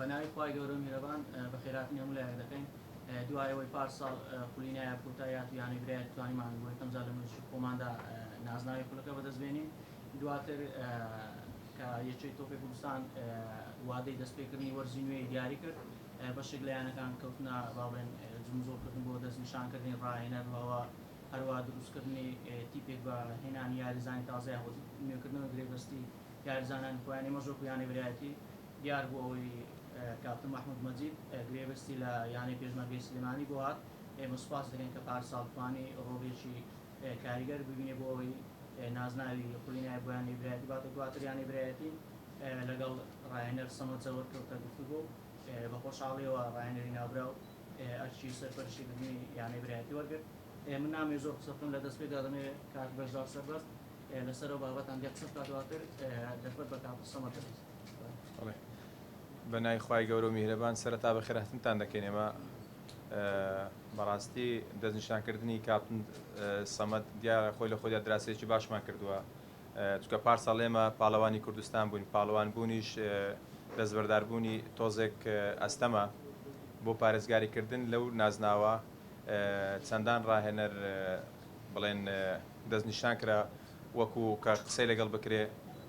بەناوی خوای گەورە و میهرەبان بەخێراتنی هەموو لایەک دەکەین دوایەوەی پارساڵ خولینایە کۆتاییات و یانی برایەت توانیمان بۆ یەکەم جار لە مێژووی خۆماندا نازناوی خولەکە بەدەستبێنین دواتر کە یەکێک تۆپی کوردستان وادەی دەستپێکردنی وەرزی نوێی دیاری کرد بەشێک لە یانەکان کەوتنە باڵێن جمزۆرکردن بۆ دەستنیشانکردنی ڕاهێنەرەوە هەروە دروستکردنی تیپێک بە هێنانی یاریزانی تازای بۆ نوێکردنەوە گرێبەستی یاریزانانی خۆیانی مەژۆک و یانی برایەتی دیار بوو ئەوەی کاپتن محمود مەجید گرێبەستی لە یانەی پێشمەرگەی سلێمانی بۆ هات ئێمە سوپاس دەکەین کە پارساڵ توانی ڕۆڵێکی کاریگەر ببینێ بۆ ئەوەی نازناوی خولینای بۆ یانی برایەتی باتە دواتر یانی برایەتی لەگەڵ ڕاهێنەر سەمەد جەوەر کەوتە گفتوگۆ بە خۆشحاڵیەوە ڕاهێنەری ناوبرا و ئەرچی سەرپەرشتیکردنی یانی برایەتی وەرگرت من نامێ زۆر قسە بکەم لە دەست پێدا دەمێ کات بەشدار سەربەست لەسەرەوە بابەتان دێ قسە بکات دواتر دەربەت بە کاپتن سەمەد دەبێت بەنای خوای گەورە و میهرەبان سەرەتا بەخێرهاتنتان دەکەین ئێمە بەڕاستی دەستنیشانکردنی کاپتن سەمەد دیارە خۆی لە خۆیدا دراسەیەکی باشمان کردووە چونکە پارساڵ ئێمە پاڵەوانی کوردستان بووین پاڵەوان بوونیش دەستبەرداربوونی تۆزێک ئەستەمە بۆ پارێزگاریکردن لەو نازناوە چەندان ڕاهێنەر بڵێن دەستنیشان کرا وەکو کە قسەی لەگەڵ بکرێ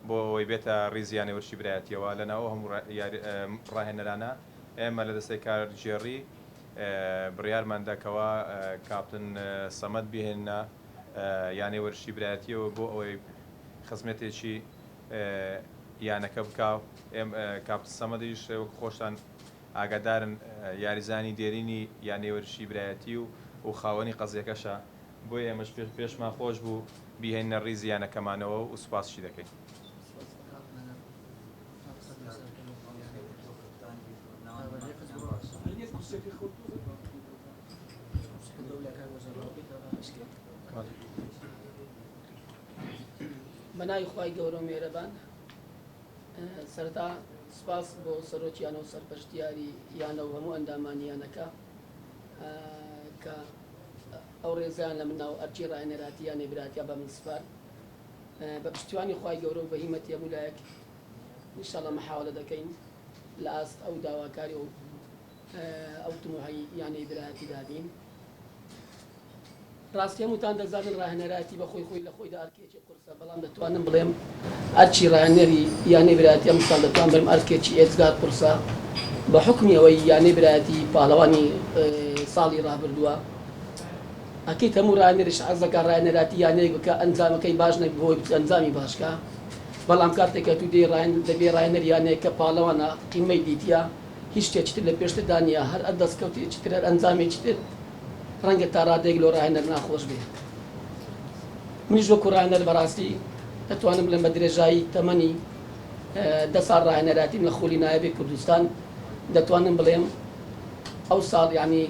بۆ ئەوەی بێتە ڕیزیانی وەرشی برایەتیەوە لەناوە هەموو ڕاهێنەرانە ئێمە لە دەستەی کارژێڕی بڕیارمانداکەوە کاپتن سەمەد بهێنە یانەی وەرشی برایەتیەوە بۆ ئەوەی خزمەتێکی یانەکە بکاو کاپتن سەمەدیش خۆشتان ئاگادارن یاریزانی دێرینی یانەی وەرشی برایەتی و خاوەنی قەزیەکەشە بۆیە ئێمەش پێشمان خۆش بوو بیهێنە ڕیزی یانەکەمانەوە و سوپاسشی دەکەین. بەناوی خوای گەورە و میهرەبان سەرەتا سپاس بۆ سەرۆکیانە و سەرپەرشتیاری یانە و هەموو ئەندامانی یانەکە کە ئەو ڕێزیان لە مناو ئەرچی ڕاهێنەراتی یانەی برایەتیە بە من سپارد بە پشتیوانی خوای گەورە و بەهیمەتی هەموو لایەک ئینشاڵڵا محاولە دەکەین لە ئاست ئەو داواکاری و ئەو تموحی یانەی برایەتی دابین. ڕاستی هەمووتان دەزانن ڕاهێنەراتی بە خۆی لە خۆیدا ئەرکێکی قورسە بەڵام دەتوانم بڵێم ئەرچی ڕاهێنەری یانەی برایەتی ئەمساڵ دەتوان بڵێم ئەرکێکی ئێجگار قورسە بە حکمی ئەوەی یانەی برایەتی پاڵەوانی ساڵی ڕابردووە ئەکەیت هەموو ڕاهێنەریش حەز دەکات ڕاهێنەراتی یانەیەک بکە ئەنجامەکەی باش نەبێت بۆی ئەنجامی باشکە بەڵام کاتێکە تو دەبێ ڕاهێنەر یانەیە کە پاڵەوانە قیمەی دیتیە هیچ شتێکی تر لە پێشتردا نییە هەر دەستکەوتێکی تر ئەنجامێکی تر ڕەنگە تا ڕادێک لۆ ڕاهێنەر ناخۆش بێ. منیش وەکو ڕاهێنەر بەڕاستی دەتوانم بڵێم بە درێژایی تەمەنی 10 ساڵ ڕاهێنەراتیم لە خولینایە کوردستان دەتوانم بڵێم ئەو ساڵ یعنی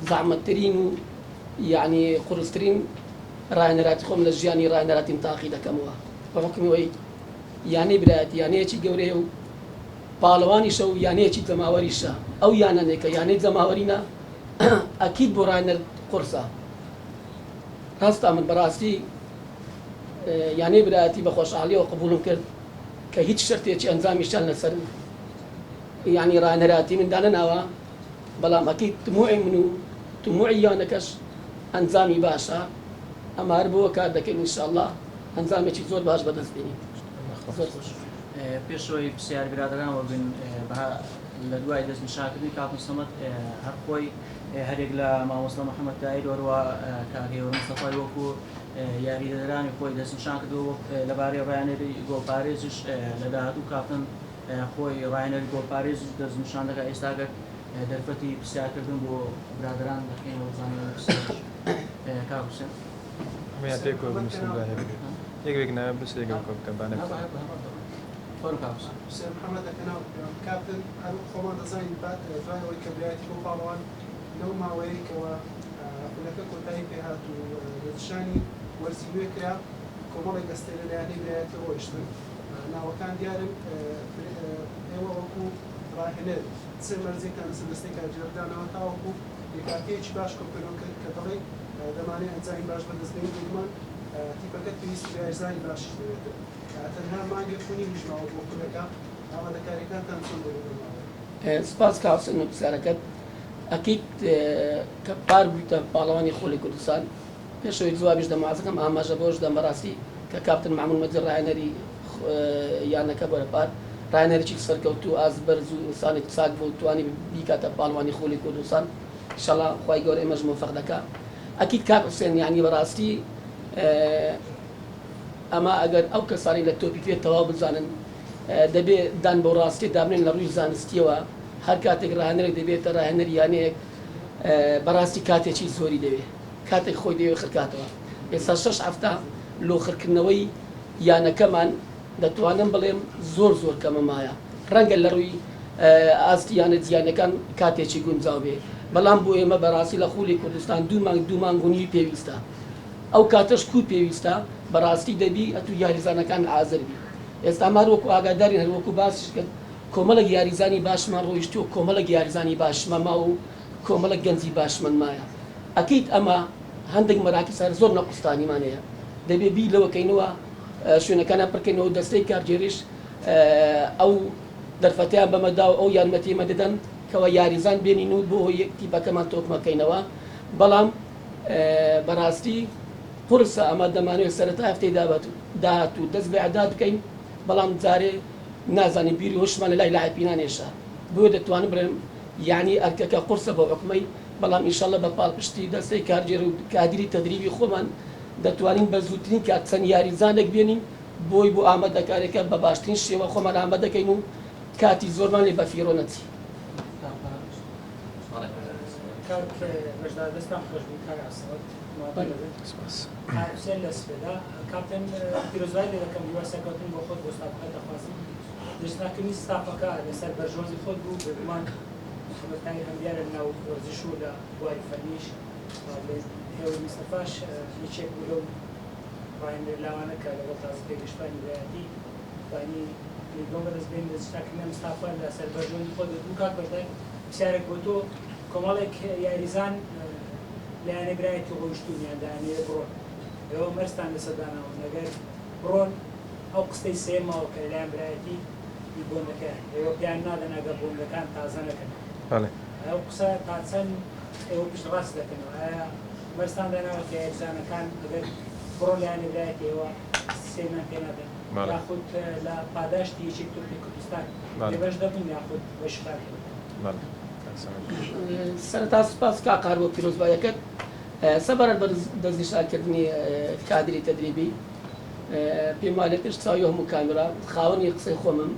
زەحمەتترین و یعنی قورسترین ڕاهێنەراتی خۆم لە ژیانی ڕاهێنەراتیم تاقی دەکەمەوە بە حکمی ئەوەی یانەی برایەتی یانەیەکی گەورەیە و پاڵەوانیشە و یانەیەکی جەماوەریشە ئەو یانانێکە یانەی جەماوەرینە ئەکید بۆ ڕاهێنەر قورسە. ڕاستە من بەڕاستی یانەی برایەتی بە خۆشحاڵیەوە قبوڵم کرد کە هیچ شەرتێکی ئەنجامیشیان لەسەر یعنی ڕاهێنەراتی مندا نەناوە بەڵام ئەکید تموعی من و تموعی یانەکەش ئەنجامی باشە ئەمە هەر بۆ کار دەکەین ئینشاءڵڵا ئەنجامێکی زۆر باش بەدەستبێنین. پێشەوەی پرسیار برادرانەوە بن لە دوای دەستنیشانکردنی کاپتن سەمەد هەر خۆی هەرێک لە مامۆستا محەممەد تایر وەروە کاگەوە مستەفای وەکو یاریدەرانی خۆی دەستنیشان کردەوە لەبارەی ڕاهێنەری گۆڵپارێزیش لە داهاتوو کاپتن خۆی ڕاهێنەری گۆڵپارێز دەستنیشان دەکات ئێستاگەر دەرفەتی پرسیارکردن بۆ برادران دەکەینەوە بزانین کاک حوسێن یەکێک نایە بسێگەم کۆبکەبانە حسێن محەممەد دەکەناو کاپتن هەروو خۆمان دەزانین دوای ئەوەی کە برایەتی بۆ پاڵەوان لەو ماوەیەکەوە خولەکە کۆتایی پێهات و لەدشانی وەرزی نوێ کرا کۆمەڵێک دەستەی لە لایەنەی برایەتی ڕۆیشتن ناوەکان دیارن ئێوە وەکو ڕاهێنەر سێ مەرجێکتان لەسەر دەستەی کارژێڕدانەوە تاوەکو یەکاتەیەکی باش کۆکردن کرد کە دەڵێ دەمانێت ئەنجامی باش بەدەستبێنین بێگومان تیپەکەت پێویستی یاریزانی باشیش دەوێتێت تەنها مانگێک خونی میژماوە بۆ خولەکە ئامادەکاریەکانتان چۆن دەبێت سپاس کاوسن و پرسیارەکەت ئەکید کە پار بوویتە پاڵەوانی خۆڵی کوردستان پێشەوەی جوابیش دەمازەکەم ئاماژە بۆش دەم بەڕاستی کە کاپتن مەحموود مەجید ڕاهێنەری یانەکە بۆرە پار ڕاهێنەرێکی سەرکەوتوو ئاز بەرز و ئینسانێکی چاک بوو توانی بیکاتە پاڵەوانی خۆڵی کوردستان ئینشەڵا خوای گەورە ئێمەش موفەق دەکات ئەکید کاک حوسێن یعنی بەڕاستی ئەمە ئەگەر ئەو کەسانی لە تۆپی پێ تەواو بزانن دەبێ دان بۆ ڕاستی دابنێن لە ڕووی زانستیەوە هەر کاتێک ڕاهێنەرێک دەبێتە ڕاهێنەر یانەیەک بەڕاستی کاتێکی زۆری دەوێت کاتێک خۆی دەوێت خرکاتەوە ئێستا 6 هەفتە لۆخرکردنەوەی یانەکەمان دەتوانم بڵێم زۆر کەمە مایە ڕەنگە لە ڕووی ئاستی یانە جیانەکان کاتێکی گونجاو بێ بەڵام بۆ ئێمە بەڕاستی لە خۆلی کوردستان دوو مانگ و نیوی پێویستە ئەو کاتەش کو پێویستە بەڕاستی دەبی ئەتو یاریزانەکان ئازر بی ئێستا مار وەکو ئاگادارین هەر وەکو باسیش کرد کۆمەڵک یاریزانی باشمان ڕۆیشتی و کۆمەڵک یاریزانی باشمە ما و کۆمەڵک گەنجی باشمن مایە ئەکەیت ئەمە هەندێک مەراکز هەر زۆر نەقوستانیمانەیە دەبێ بی لەوەکەینەوە شوێنەکانە پڕکەینەوە دەستەی کارگێریش ئەو دەرفەتیان بەمەدا و ئەو یارمەتیمە دەدەن کەەوە یاریزان بێنین و بۆ یەکتیبەکەمان تۆکمەکەینەوە بەڵام بەڕاستی قرسە ئەمە دەمانوێت سەرەتا هەفتەی داهات و دەست بە عەداد بکەین بەڵام جارێ نازانین بیری هۆشمان لە لای لاعبینانێشە بۆ دەتوانم بڵێم یعنی ئەرکەکە قورسە بۆ حکومەی بەڵام ئینشەڵڵا بە پاڵپشتی دەستەی کارگێر و کادری تەدریبی خۆمان دەتوانین بە زووترین کات چەند یاریزانێک بێنین بۆی بۆ ئامادەکاریەکە بە باشترین شێوە خۆمان ئامادەکەین و کاتی زۆرمان لێ بە فیرۆ نەچی دەستان خۆشبوو کار ئاسەوەت حسێن لە سپێدا کاپتن پیرۆزبای لێ دەکەم دیوار سەرکەوتن بۆ خۆت بۆ ستافەکە دەخوازی دەستناکردنی ستافەکە لەسەر بەرژۆزی خۆت بوو بێگومان خبرەکانی هەمدیارە لەناو وەرزش و لە بواری فەرمیش هێوی مستەفاش هیچێک بوو لەو ڕاهێنەر لاوانە کە لەگەڵ تازە پێگەشتوانی ویلایەتی توانی لێگۆم بەدەستبێن دەستناکردنی مستەفا لەسەر بەرژۆزی خۆت دوو کات بەردای پرسیارێک بۆ تۆ کۆمەڵێک یاریزان لایەنە برایەتی ڕۆیشتوونیان دانێ بڕۆن ئێوە مەرجتان لەسەردانەوە ئەگەر بڕۆن ئەو قستەی سێمەوە کە لایەن برایەتی بۆندەکە ئێوە پیان نادەن ئەگەر بۆندەکان تازە نەکەن ئەو قسە تا چەند ئێوە پشتڕاست دەکەنەوە ئایا مەرجتان داناوە کە یاریزانەکان ئەگەر بڕۆن لایەنە برایەتی ئێوە سێمان پێ نادەن یاخود لە پاداشتی یەکێک تۆپی کوردستان لێبەش دەبن یاخود بەشدار سەرەتا سوپاس کاکار بۆ پیرۆزبایەکەت سەبارەت بە دەستنیشانکردنی کادری تەدریبی پێم وایە پێش چاوی هەموو کامێرا خاوەنی قسەی خۆمم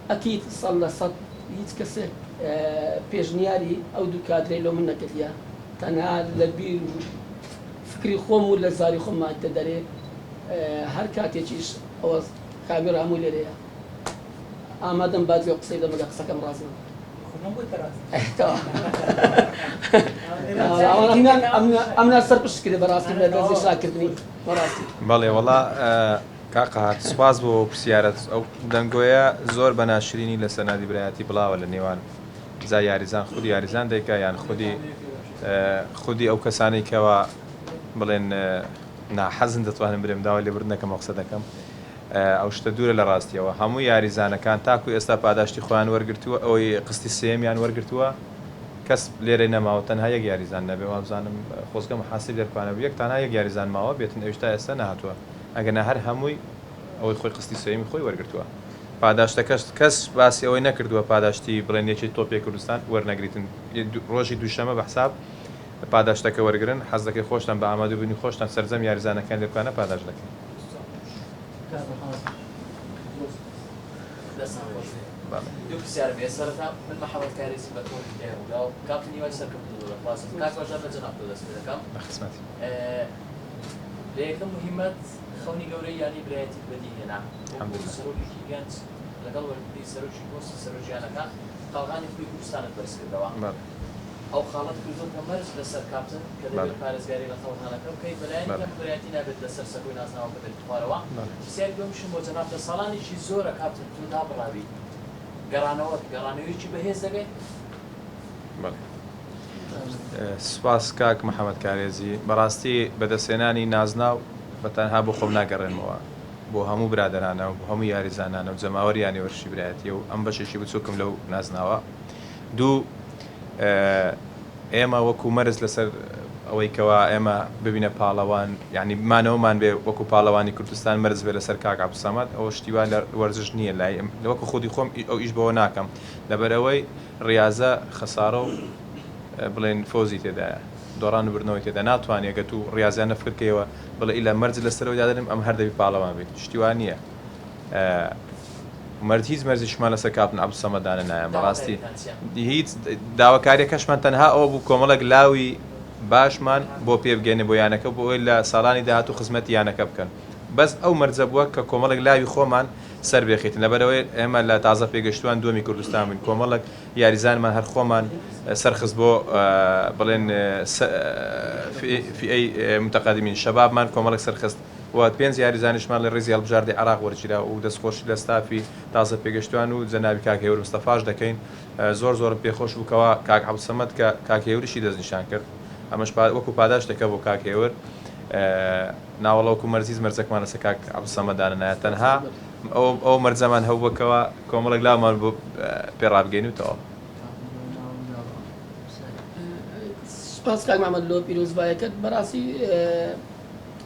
ئەکید 100% هیچ کەسێک پێشنیاری ئەو دوو کادرەی لەو من نەکردیە تەنها لە بیر فکری خۆم و لە زاری خۆم مادە دەرێ هەر کاتێکیش ئەوە کامێرا هەموو لێرەیە ئامادەم بازی قسەی دەمەگە قسەکەم ڕازم ئەمنا سەر پشت کرد بەڕاستی لە دەستی شاکردنی بەڕاستی بەڵێ وەڵا کاقات سوپاس بۆ پرسیارەت ئەو دەنگۆیە زۆر بە ناشرینی لە سەنادی برایەتی بڵاوە لە نێوان زای یاریزان خودی یاریزان دەیکا یان خودی ئەو کەسانی کەەوە بڵێن ناحەزن دەتوانم برێم داوای لێبردنەکەم قسە دەکەم ئەو شتە دوورە لە ڕاستیەوە هەموو یاریزانەکان تاکو ئێستا پاداشتی خۆیان وەرگرتووە ئەوەی قستی سێمیان وەرگرتووە کەس لێرە نەماوە تەنها یەک یاریزان نەبێ وابزانم خۆزگە محاسب دەرپانە یەک تەنها یەک یاریزان ماوە بێتن ئێشتا ئێستا نهاتووە ئەگەنە هەر هەمووی ئەوەی خۆی قستی سێمی خۆی وەرگرتووە پاداشتەکەش کەس باسی ئەوەی نەکردووە پاداشتی بڵێنێکی تۆپی کوردستان وەرنەگریتن ڕۆژی دووشەمە بە حساب پاداشتەکە وەرگرن حەز دەکەی خۆشتان بە ئامادەبوونی خۆشتان سەرجەم یاریزانەکان لێبکانە پاداش دەکەن دوو پرسیارم هەیە سەرەتا من مەحەمەد کارێزی بە تۆ دێڕوودا و کاپتنی وای سەرکەوتن دەخوازم کاک بەژار بە جەناب تۆ دەست پێ دەکەم لە یەکەم مهمەت خەونی گەورەی یانی برایەتی بەدیهێنا سەرۆکێکی گەنج لەگەڵ وەرگری سەرۆکی پۆستی سەرۆکیانەکە قەڵغانی خۆی کوردستانت بەرز کردەوە ئەو خاڵەت کردوتە مەرج لەسەر کاپتن کە دەبێت پارێزگاری لە خەڵغانەکە بکەیت بەلایەن کەم برایەتی نابێت لەسەر سەکۆی نازناوە بێت خوارەوە پرسیاری دووەمشم بۆ جەناب لە ساڵانێکی زۆرە کاپتن تۆ دابڕاوی گەڕانەوەی بەهێز دەبێت سوپاس کاک محەممەد کارێزی بەڕاستی بەدەستێنانی نازناو بە تەنها بۆ خۆم ناگەڕێنمەوە بۆ هەموو برادرانە و بۆ هەموو یاریزانانە و جەماوەریانی وەرشی برایەتی و ئەم بەشێکی بچووکم لەو نازناوە دوو ئێمە وەکو مەرز لەسەر ئەوەی کەوا ئێمە ببینە پاڵەوان یعنی بمانەوەمان بێ وەکو پاڵەوانی کوردستان مەرز بێ لەسەر کاک عەبدولسەمەد ئەوە شتیوان لە وەرزش نییە لای وەکو خودی خۆم ئەو ئیش بەوە ناکەم لەبەرەوەی ڕاضە خەسارە و بڵێن فۆزی تێدایە دۆڕان و برنەوەی تێدا ناتوانێت گەت و ڕاضیان نەفکردکەوە بڵێ ئیلا مەرج لەسەرەوەی دادەنم ئەم هەر دەبی پاڵەوان بێت شتیوان نییە مرد هیچ مەرزیشمان لەسەر کاپن عەبدولسەمەدانە نایە بەڕاستی هیچ داواکاریەکەشمان تەنها ئەوە بوو کۆمەڵێک لاوی باشمان بۆ پێبگەێنێ بۆ یانەکە بۆ ئەوی لە ساڵانی داهاتوو خزمەتی یانەکە بکەن بەس ئەو مەرجە بووە کە کۆمەڵێک لاوی خۆمان سەر بێخیتن لەبەرەوەی ئێمە لە تازە پێگەشتوان دومی کوردستان بووین کۆمەڵێک یاریزانمان هەر خۆمان سەرخست بۆ بڵێن فئەی متەقەدمین شەبابمان کۆمەڵێک سەرخست وات پێنج یاریزانیشمان لە ڕێزی هەڵبژاردی عێراق وەرگیرا و دەستخۆشی لە ستافی تازە پێگەشتوان و جەنابی کاک هێور مستەفاش دەکەین زۆرم پێخۆش بووکەوە کاک عەبدولسەمەد کە کاک هێوریشی دەستنیشان کرد ئەمەش وەکو پاداش دەکە بۆ کاک هێور ناوەڵەوەکو مەرزیز مەرجەکمان لەسەر کاک عەبدولسەمەدانە نایە تەنها ئەو مەرجەمان هەوو بکەوە کۆمەڵێک لامان بۆ پێڕابگەینوتەوە سپاس کاک محەممەد لۆ پیرۆزبایەکەت بەڕاستی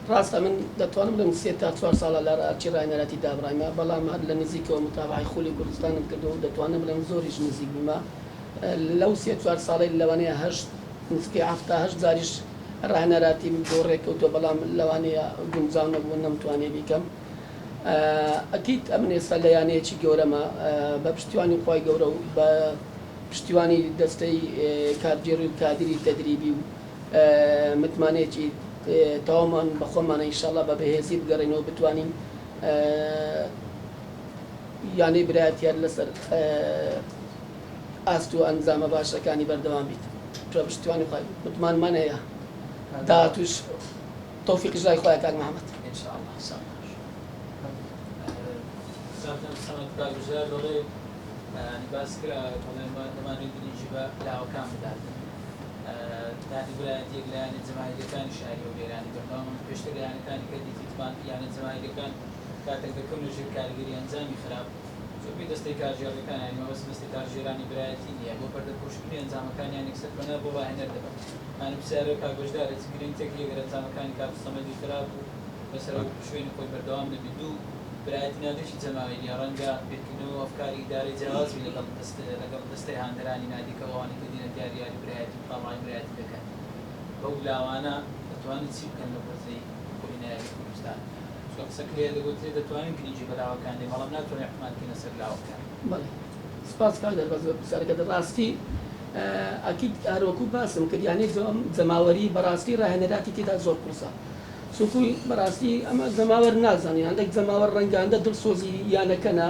ڕاستە من دەتوانم لەم 3 تا 4 ساڵە لە ئارچی ڕاهێنەرەتی دابڕایمە بەڵام هەر لە نزیکەوە متابعی خولی کوردستانم کردو و دەتوانم بڵێم زۆریش نزیک بوومە لەو 3 4 ساڵی لەوانەیە هەشت نزیکەی 7 جاریش ڕاهێنەراتیم بۆ ڕێکەوتووە بەڵام لەوانەیە گونجاو نەبوو نەمتوانێ بیکەم ئەکید ئەمن ئێستا لە یانەیەکی گەورەمە بە پشتیوانی خۆی گەورە و بە پشتیوانی دەستەی کارگێڕی و کادری تەدریبی و متمانەیەکی تەواومان بە خۆمانە ئینشاڵڵا بە بەهێزی بگەڕێنەوە بتوانین یانەی برایەتیان لەسەر ئاست و ئەنجامە باشەکانی بەردەوام بیت پشتیوانی خۆی متمانمان هەیە داهاتووش تەوفیقی ژای خۆیان کاک محەممەد کارگوزار دەڵێ باس کرا دەمانوێت گرنگی بە لاوەکان بدات تانی برایەتێک لە یانە جەماعەتیەکانی شاری و لێرانی بەردەوام پێشتر لە یانەکانی کە دیتیتمان یانە جەماعەتیەکان کاتێک دەکەون لە ژێر کارگەری ئەنجامی خراپ زۆربەی دەستەی کارژێڕەکان یانی مەبەست دەستەی کارژێرانی برایەتی نییە بۆ پەردەپۆشکردنی ئەنجامەکانیان یەکسەر بەنا بۆ باهێنەر دەبن مانە پرسیارە کاگۆژدارە چ گرنگتێک لێگەرە ئەنجامەکانی کارسەمەدی خراپ و بەسەر شوێنی خۆی بەردەوام دەبێت دوو برایەتی نادێشی جەماوێتی ڕەنگە پێکردنەوە ئەفکاری ئیدارەی جیاوازی لەگەڵ دەستەی هاندەرانی نادیکەوەوانی کە دینە دیاریاری برایەتی و پاڵای برایەتی دەکەن بەو لاوانە دەتوانن چی بکەن لە بەرزەی کۆبینایەتی کوردستان قسەک لێ دەگوترێت دەتوانین گرنگی بە لاوەکان دێ بەڵام ناتوانین حکومەتکردنە سەر لاوەکان سپاس کاک دەرباز بە پرسیارەکەت ڕاستی ئەکید هەروەکو باسم کرد یانەی جەماوەری بەڕاستی ڕاهێنەراتی تێدا زۆر قورسە سوکوی بەڕاستی ئەمە جەماوەر نازانێ هەندێک جەماوەر ڕەنگاندە دڵسۆزی یانەکەنە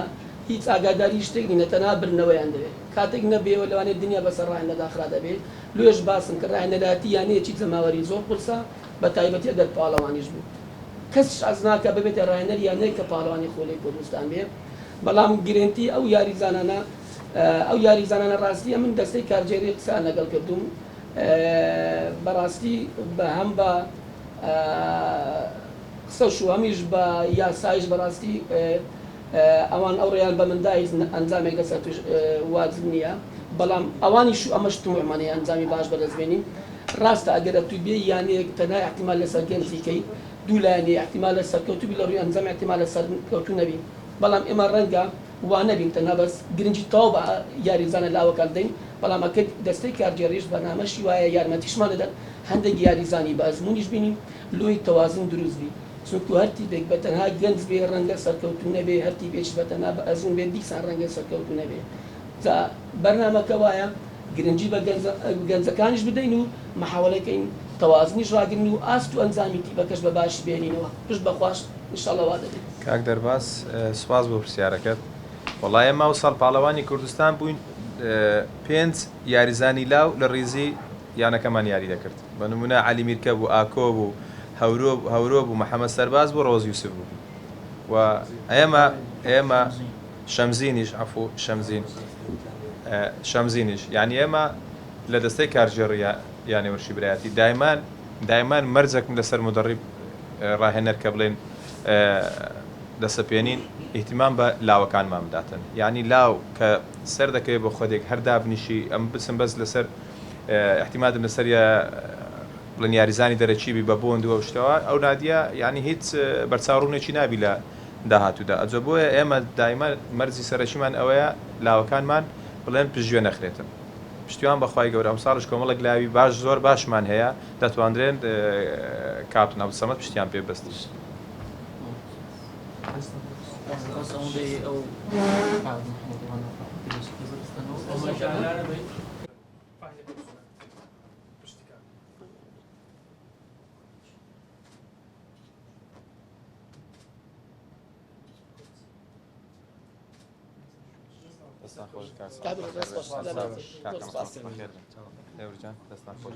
هیچ ئاگاداری شتێک نینە تەنها برنەوەیان دەوێت کاتێک نەبێەوە لەوانێت دنیا بەسەر ڕاهێنەداخرا دەبێت لێش باسم کە ڕاهێنەراتی یانەیەکی جەماوەری زۆر قورسە بە تایبەتی ئەگەر پاڵەوانیش بوو کەسش ئەز ناکە ببێتە ڕاهێنەر یانەیە کە پاڵەوانی خۆلەی کوردستان بێ بەڵام گرنگی ئەو یاریزانانە ڕاستیە من دەستەی کارگێری قسان لەگەڵ کردوم بەڕاستی بە هەم بە قسە و هەمیش بە یاسایش بەڕاستی ئەوان ئەو ڕێیان بە مندای ئەنجامێک لەسەر توش واجب نییە بەڵام ئەوانیش ئەمەش تومەمانەیە ئەنجامی باش بەدەستبێنین ڕاستە ئەگەرە توی بێ یانەیەک تەنها احتیمال لەسەر گەنجیکەی دوو لایەنێ احتیمال لە سەرکەوتوبی لە ڕووی ئەنجام احتیمال لە سەرکەوتو نەبین بەڵام ئێمە ڕەنگە وا نەبین تەنها بەس گرنگی تەواو بە یاریزانە لاوەکان دەین بەڵام ئەکە دەستەی کارگێڕیش بەنامەشی وایە یارمەتیشمان دەدەن هەندێک یاریزانی بە ئەزمونیش بینیم لۆی تەوازن دروست بی چونکو هەرتی بێک بە تەنها گەنج بێ ڕەنگە سەرکەوتو نەبێ هەرتی بێش بە تەنها بە ئەزمون بێ دیسان ڕەنگە سەرکەوتو نەبێ جا بەرنامەکە وایە گرنگی بە گەنجەکانیش بدەین و محاوەلەکەین تەوازنیش ڕاگرن و ئاست و ئەنجامی تیبەکەش بە باشی بێنینەوە پشت بەخواش ئینشاڵڵا وا دەبێت کاک دەرباس سوپاس بۆ پرسیارەکەت وەڵای ئێمە ساڵ پاڵەوانی کوردستان بووین 5 یاریزانی لاو لە ڕیزی یانەکەمان یاری دەکرد بە نمونە عەلی میرکە بوو ئاکۆ بوو هەورۆ بوو محەممەد سەرباز بوو ڕۆز یوسف بوو و ئێمە شەمزینیش عەفو شەمزینیش یعنی ئێمە لە دەستەی کارژێڕی یانێ وەرشی برایەتی دایمان مەرجێکم لەسەر مدەڕیب ڕاهێنەر کە بڵێن دەسەپێنین ئیهتیمام بە لاوەکانمان بداتن یعنی لاو کە سەر دەکەوێت بۆ خۆدێک هەر دابنیشی ئەم بچم بەس لەسەر احتیمادم لەسەر بڵێن یاریزانی دەرەچیبی بە بۆندووە شتەوە ئەو نادیە ینی هیچ بەرچاوڕوونێکی نابی لە داهاتوودا ئەجە بۆیە ئێمە دایمە مەرجی سەرەکیمان ئەوەیە لاوەکانمان بڵێن پشتگوێ نەخرێتن پشتیوان بەخوای گەورە ئەم ساڵش کۆمەڵک لاوی باش زۆر باشمان هەیە دەتوانرێن کاپتن عەبدولسەمەد پشتیان پێ بەستیش دەستان خۆش